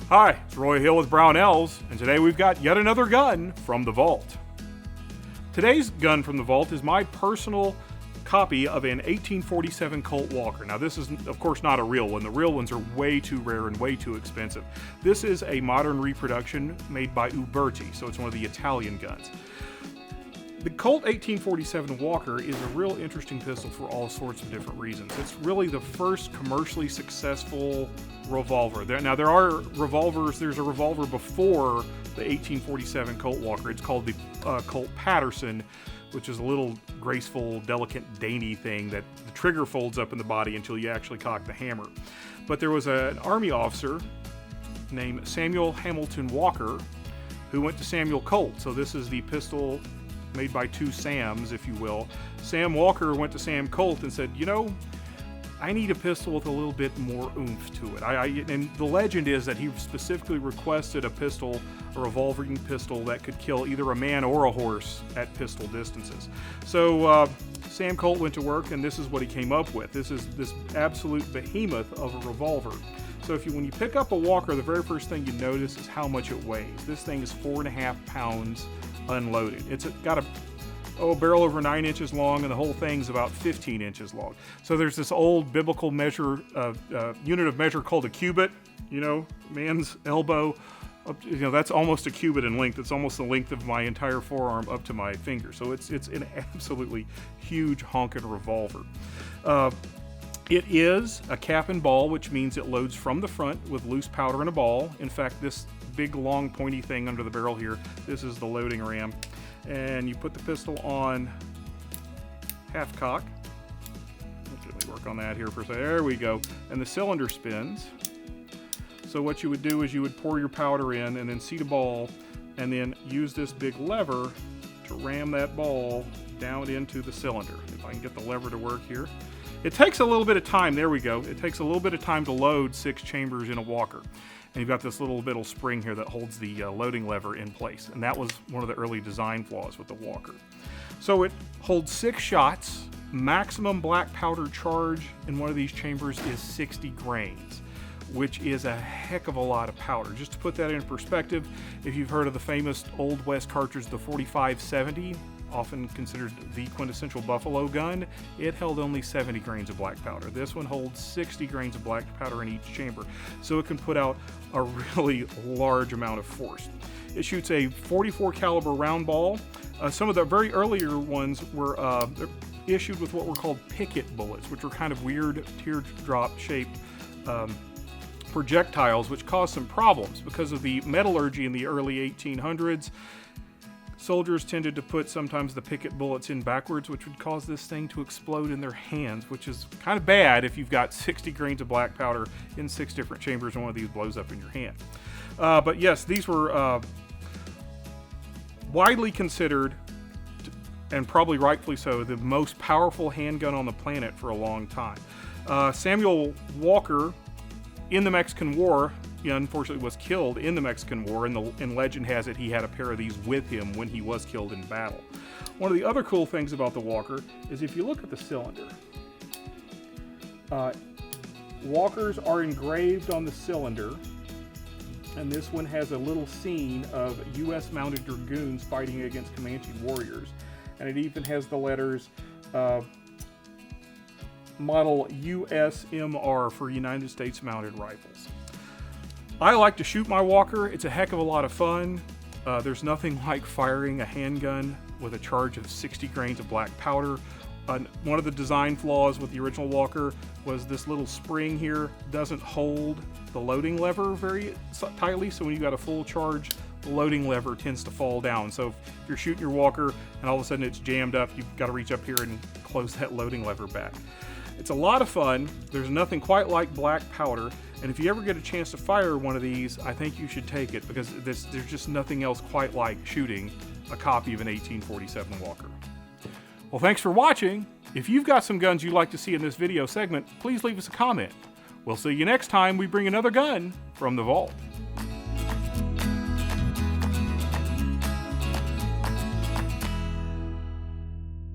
Hi, it's Roy Hill with Brownells, and today we've got yet another gun from the vault. Today's gun from the vault is my personal copy of an 1847 Colt Walker. Now this is of course not a real one. The real ones are way too rare and way too expensive. This is a modern reproduction made by Uberti, so it's one of the Italian guns. The Colt 1847 Walker is a real interesting pistol for all sorts of different reasons. It's really the first commercially successful revolver. Now there are revolvers, there's a revolver before the 1847 Colt Walker. It's called the Colt Patterson, which is a little graceful, delicate, dainty thing that the trigger folds up in the body until you actually cock the hammer. But there was an army officer named Samuel Hamilton Walker who went to Samuel Colt. So this is the pistol made by two Sams, if you will. Sam Walker went to Sam Colt and said, you know, I need a pistol with a little bit more oomph to it. And the legend is that he specifically requested a pistol, a revolving pistol that could kill either a man or a horse at pistol distances. So Sam Colt went to work, and this is what he came up with. This is this absolute behemoth of a revolver. So when you pick up a Walker, the very first thing you notice is how much it weighs. This thing is 4.5 pounds unloaded. It's got a barrel over 9 inches long, and the whole thing's about 15 inches long. So there's this old biblical measure, unit of measure called a cubit. You know, man's elbow. You know, that's almost a cubit in length. It's almost the length of my entire forearm up to my finger. So it's an absolutely huge honking revolver. It is a cap and ball, which means it loads from the front with loose powder and a ball. In fact, this big long pointy thing under the barrel here, this is the loading ram. And you put the pistol on half cock. Let me work on that here for a second. There we go. And the cylinder spins. So what you would do is you would pour your powder in and then seat a ball and then use this big lever to ram that ball down into the cylinder. If I can get the lever to work here. It takes a little bit of time. There we go. It takes a little bit of time to load 6 chambers in a Walker. And you've got this little spring here that holds the loading lever in place. And that was one of the early design flaws with the Walker. So it holds 6 shots. Maximum black powder charge in one of these chambers is 60 grains, which is a heck of a lot of powder. Just to put that in perspective, if you've heard of the famous Old West cartridge, the 45-70, often considered the quintessential buffalo gun, it held only 70 grains of black powder. This one holds 60 grains of black powder in each chamber, so it can put out a really large amount of force. It shoots a 44 caliber round ball. Some of the very earlier ones were issued with what were called picket bullets, which were kind of weird teardrop shaped projectiles, which caused some problems because of the metallurgy in the early 1800s. Soldiers tended to put sometimes the picket bullets in backwards, which would cause this thing to explode in their hands, which is kind of bad if you've got 60 grains of black powder in 6 different chambers and one of these blows up in your hand. But yes, these were widely considered, and probably rightfully so, the most powerful handgun on the planet for a long time. Samuel Walker, in the Mexican War, he unfortunately was killed in the Mexican War, and legend has it he had a pair of these with him when he was killed in battle. One of the other cool things about the Walker is if you look at the cylinder, Walkers are engraved on the cylinder, and this one has a little scene of U.S. mounted dragoons fighting against Comanche warriors, and it even has the letters model USMR for United States Mounted Rifles. I like to shoot my Walker. It's a heck of a lot of fun. There's nothing like firing a handgun with a charge of 60 grains of black powder. One of the design flaws with the original Walker was this little spring here doesn't hold the loading lever very tightly, so when you got a full charge, the loading lever tends to fall down. So if you're shooting your Walker and all of a sudden it's jammed up, you've got to reach up here and close that loading lever back. It's a lot of fun. There's nothing quite like black powder, and if you ever get a chance to fire one of these, I think you should take it, because there's just nothing else quite like shooting a copy of an 1847 Walker. Well, thanks for watching. If you've got some guns you'd like to see in this video segment, please leave us a comment. We'll see you next time we bring another gun from the vault.